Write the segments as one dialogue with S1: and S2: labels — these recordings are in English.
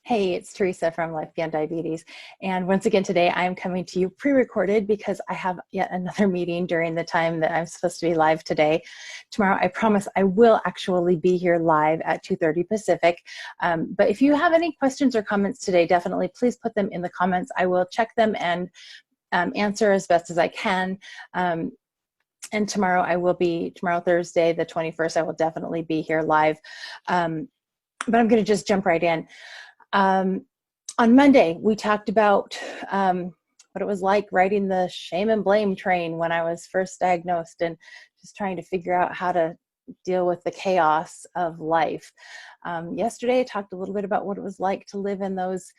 S1: Hey, it's Teresa from Life Beyond Diabetes. And once again today, I'm coming to you pre-recorded because I have yet another meeting during the time that I'm supposed to be live today. Tomorrow, I promise I will actually be here live at 2:30 Pacific. But if you have any questions or comments today, definitely please put them in the comments. I will check them and answer as best as I can. And tomorrow, Thursday, the 21st, I will definitely be here live. But I'm going to just jump right in. On Monday, we talked about what it was like riding the shame and blame train when I was first diagnosed and just trying to figure out how to deal with the chaos of life. Yesterday, I talked a little bit about what it was like to live in those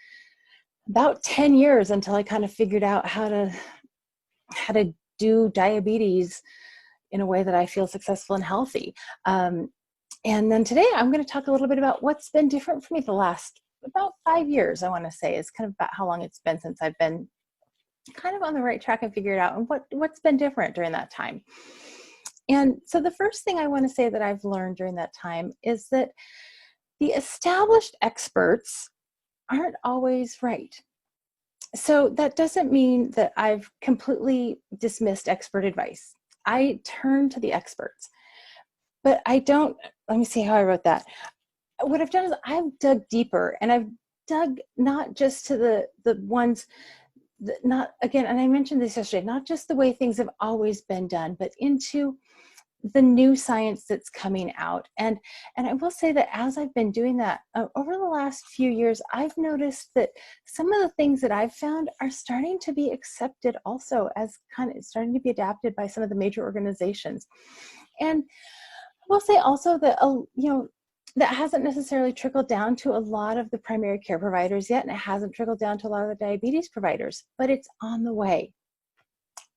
S1: about 10 years until I kind of figured out how to do diabetes in a way that I feel successful and healthy. And then today, I'm going to talk a little bit about what's been different for me the last about 5 years, I want to say, is kind of about how long it's been since I've been kind of on the right track and figured out and what's been different during that time. And so the first thing I want to say that I've learned during that time is that the established experts aren't always right. So that doesn't mean that I've completely dismissed expert advice. I turn to the experts, but I don't, let me see how I wrote that. What I've done is I've dug deeper, and I've dug not just to the ones that not, again, and I mentioned this yesterday, not just the way things have always been done, but into the new science that's coming out. And I will say that as I've been doing that over the last few years, I've noticed that some of the things that I've found are starting to be accepted also as kind of starting to be adapted by some of the major organizations. And I will say also that, that hasn't necessarily trickled down to a lot of the primary care providers yet, and it hasn't trickled down to a lot of the diabetes providers, but it's on the way.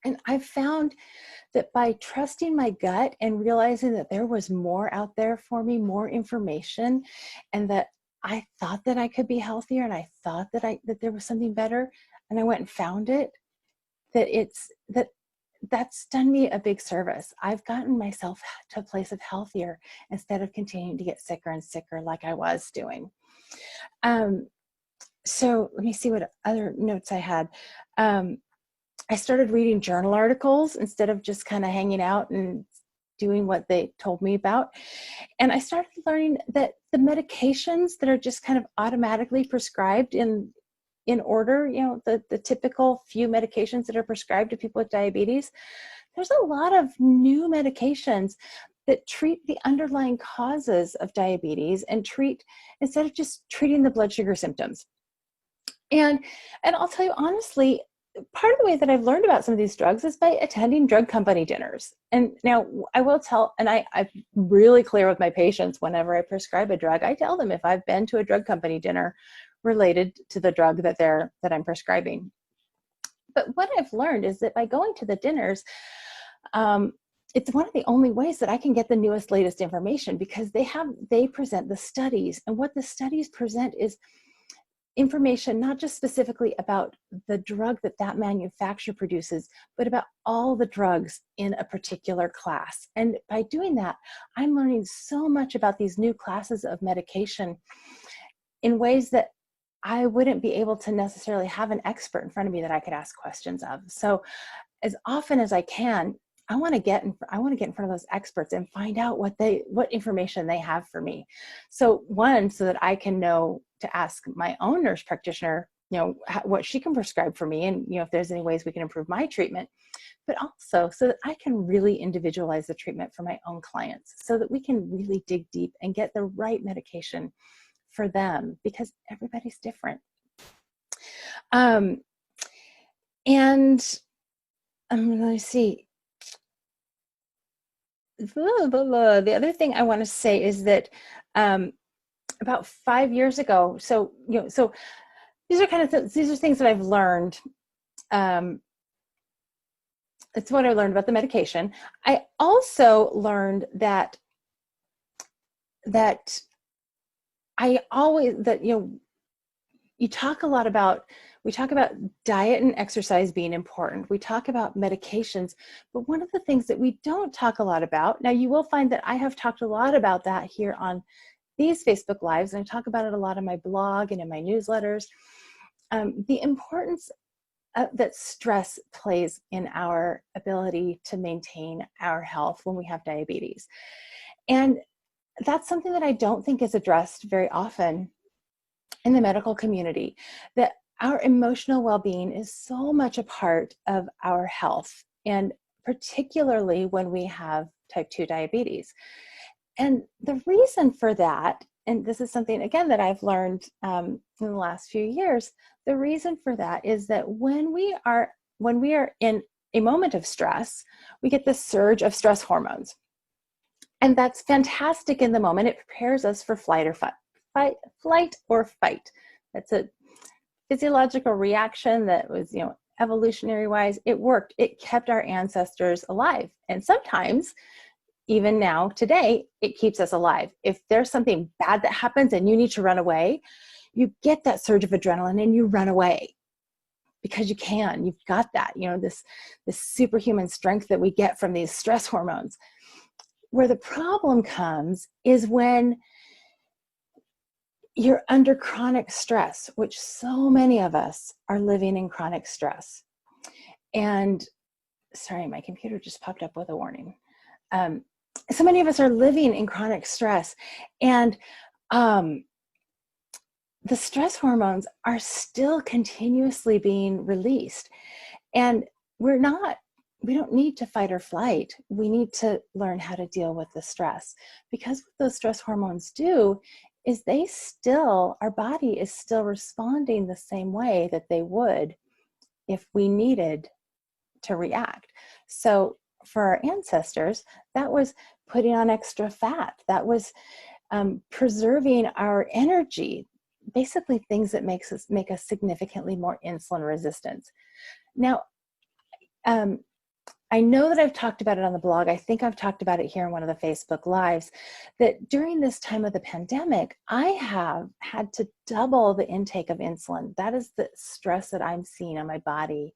S1: And I've found that by trusting my gut and realizing that there was more out there for me, more information, and that I thought that I could be healthier, and I thought that there was something better, and I went and found it, that's done me a big service. I've gotten myself to a place of healthier instead of continuing to get sicker and sicker like I was doing. So let me see what other notes I had. I started reading journal articles instead of just kind of hanging out and doing what they told me about. And I started learning that the medications that are just kind of automatically prescribed in order, the typical few medications that are prescribed to people with diabetes, there's a lot of new medications that treat the underlying causes of diabetes and instead of just treating the blood sugar symptoms. And I'll tell you honestly, part of the way that I've learned about some of these drugs is by attending drug company dinners. And now I will tell, and I'm really clear with my patients whenever I prescribe a drug, I tell them if I've been to a drug company dinner related to the drug that I'm prescribing. But what I've learned is that by going to the dinners, it's one of the only ways that I can get the newest, latest information, because they present the studies, and what the studies present is information not just specifically about the drug that manufacturer produces, but about all the drugs in a particular class. And by doing that, I'm learning so much about these new classes of medication in ways that I wouldn't be able to necessarily have an expert in front of me that I could ask questions of. So as often as I can, I want to get in front of those experts and find out what information they have for me. So that I can know to ask my own nurse practitioner, what she can prescribe for me, and if there's any ways we can improve my treatment, but also so that I can really individualize the treatment for my own clients, so that we can really dig deep and get the right medication for them, because everybody's different. And let me see. The other thing I want to say is that about 5 years ago, so these are these are things that I've learned. It's what I learned about the medication. I also learned that we talk about diet and exercise being important. We talk about medications, but one of the things that we don't talk a lot about, now you will find that I have talked a lot about that here on these Facebook Lives, and I talk about it a lot on my blog and in my newsletters, the importance that stress plays in our ability to maintain our health when we have diabetes. And that's something that I don't think is addressed very often in the medical community, that our emotional well-being is so much a part of our health, and particularly when we have type 2 diabetes. And the reason for that, and this is something, again, that I've learned in the last few years, the reason for that is that when we are in a moment of stress, we get this surge of stress hormones. And that's fantastic in the moment. It prepares us for flight or fight. That's a physiological reaction that was, evolutionary wise, it worked. It kept our ancestors alive. And sometimes, even now, today, it keeps us alive. If there's something bad that happens and you need to run away, you get that surge of adrenaline and you run away because you've got that, this superhuman strength that we get from these stress hormones. Where the problem comes is when you're under chronic stress, which so many of us are living in chronic stress. And sorry, my computer just popped up with a warning. So many of us are living in chronic stress, and the stress hormones are still continuously being released. And we don't need to fight or flight. We need to learn how to deal with the stress, because what those stress hormones do is our body is still responding the same way that they would if we needed to react. So for our ancestors, that was putting on extra fat. That was preserving our energy, basically things that make us significantly more insulin resistant. Now, I know that I've talked about it on the blog. I think I've talked about it here in one of the Facebook Lives, that during this time of the pandemic, I have had to double the intake of insulin. That is the stress that I'm seeing on my body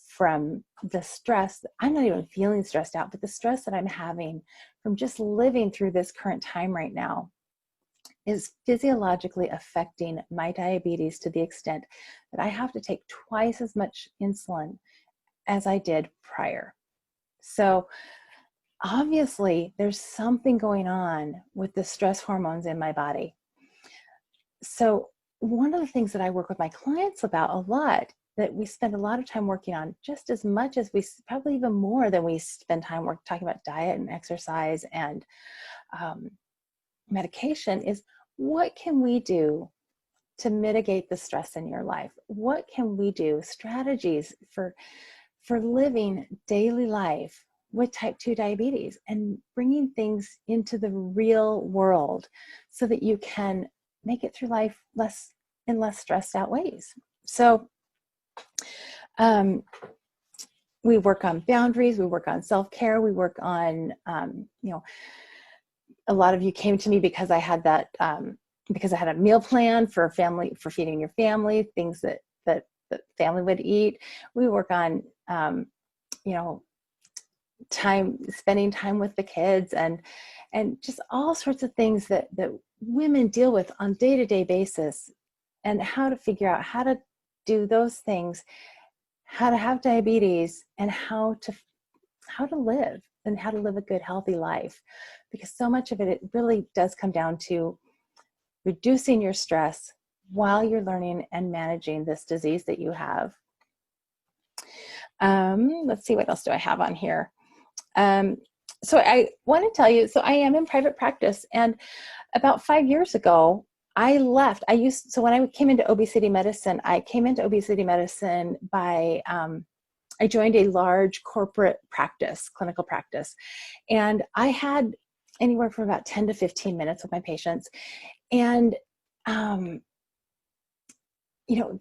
S1: from the stress. I'm not even feeling stressed out, but the stress that I'm having from just living through this current time right now is physiologically affecting my diabetes to the extent that I have to take twice as much insulin as I did prior. So obviously there's something going on with the stress hormones in my body. So one of the things that I work with my clients about a lot, that we spend a lot of time working on, just as much as probably even more than we spend time talking about diet and exercise and medication, is what can we do to mitigate the stress in your life? What can we do? Strategies for living daily life with type 2 diabetes and bringing things into the real world so that you can make it through life in less stressed out ways. So we work on boundaries, we work on self-care, we work on, a lot of you came to me because I had that, because I had a meal plan for feeding your family, things that family would eat. We work on, spending time with the kids and just all sorts of things that women deal with on day-to-day basis, and how to figure out how to do those things, how to have diabetes, and how to live, and how to live a good, healthy life. Because so much of it really does come down to reducing your stress while you're learning and managing this disease that you have. Let's see, what else do I have on here? So I want to tell you, so I am in private practice, and about 5 years ago, I left. So when I came into obesity medicine, by, I joined a large corporate practice, clinical practice, and I had anywhere from about 10 to 15 minutes with my patients. And,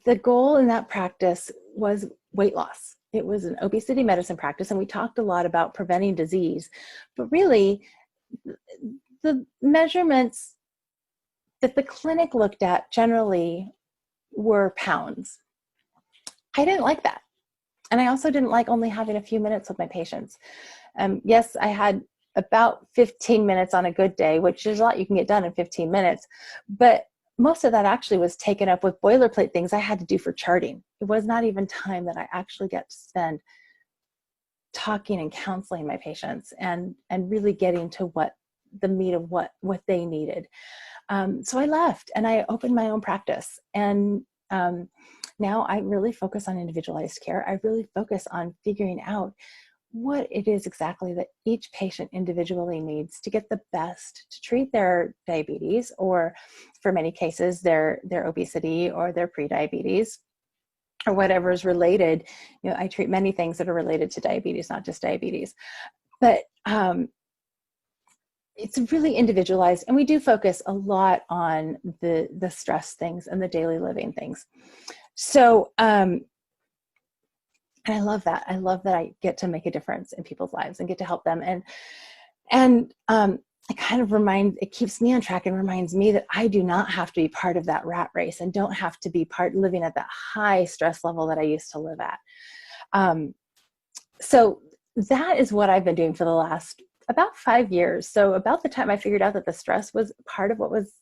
S1: the goal in that practice was weight loss. It was an obesity medicine practice, and we talked a lot about preventing disease, but really the measurements that the clinic looked at generally were pounds. I didn't like that. And I also didn't like only having a few minutes with my patients. Yes, I had about 15 minutes on a good day, which is a lot you can get done in 15 minutes. But most of that actually was taken up with boilerplate things I had to do for charting. It was not even time that I actually get to spend talking and counseling my patients and really getting to what the meat of what they needed. So I left and I opened my own practice. And now I really focus on individualized care. I really focus on figuring out what it is exactly that each patient individually needs to get the best to treat their diabetes, or for many cases, their obesity or their prediabetes, or whatever is related. You know, I treat many things that are related to diabetes, not just diabetes. But it's really individualized, and we do focus a lot on the stress things and the daily living things. So, and I love that. I love that I get to make a difference in people's lives and get to help them. And it kind of it keeps me on track and reminds me that I do not have to be part of that rat race and don't have to be living at that high stress level that I used to live at. So that is what I've been doing for the last about 5 years. So about the time I figured out that the stress was part of what was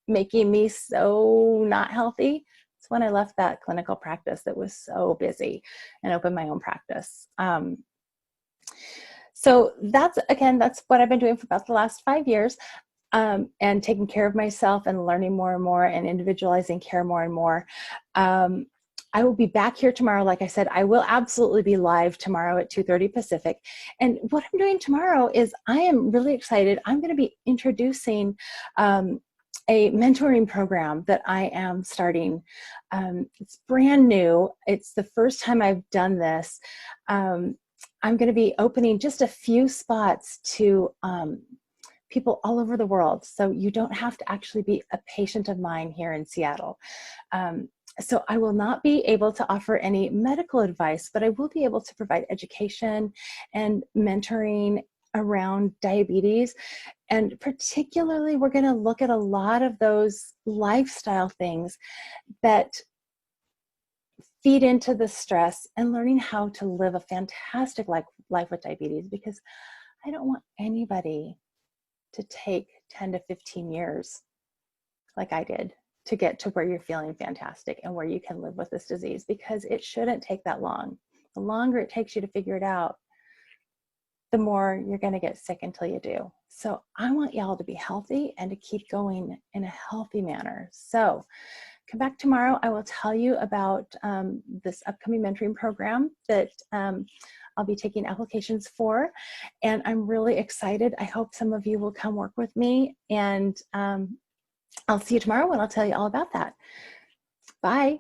S1: making me so not healthy, it's when I left that clinical practice that was so busy and opened my own practice. So that's what I've been doing for about the last 5 years, and taking care of myself and learning more and more and individualizing care more and more. I will be back here tomorrow. Like I said, I will absolutely be live tomorrow at 2:30 Pacific. And what I'm doing tomorrow is I am really excited. I'm going to be introducing a mentoring program that I am starting. It's brand new. It's the first time I've done this. I'm going to be opening just a few spots to people all over the world. So you don't have to actually be a patient of mine here in Seattle. So I will not be able to offer any medical advice, but I will be able to provide education and mentoring around diabetes. And particularly, we're going to look at a lot of those lifestyle things that feed into the stress and learning how to live a fantastic life with diabetes, because I don't want anybody to take 10 to 15 years like I did to get to where you're feeling fantastic and where you can live with this disease, because it shouldn't take that long. The longer it takes you to figure it out, the more you're going to get sick until you do. So I want y'all to be healthy and to keep going in a healthy manner. So come back tomorrow. I will tell you about this upcoming mentoring program that I'll be taking applications for. And I'm really excited. I hope some of you will come work with me. And I'll see you tomorrow and I'll tell you all about that. Bye.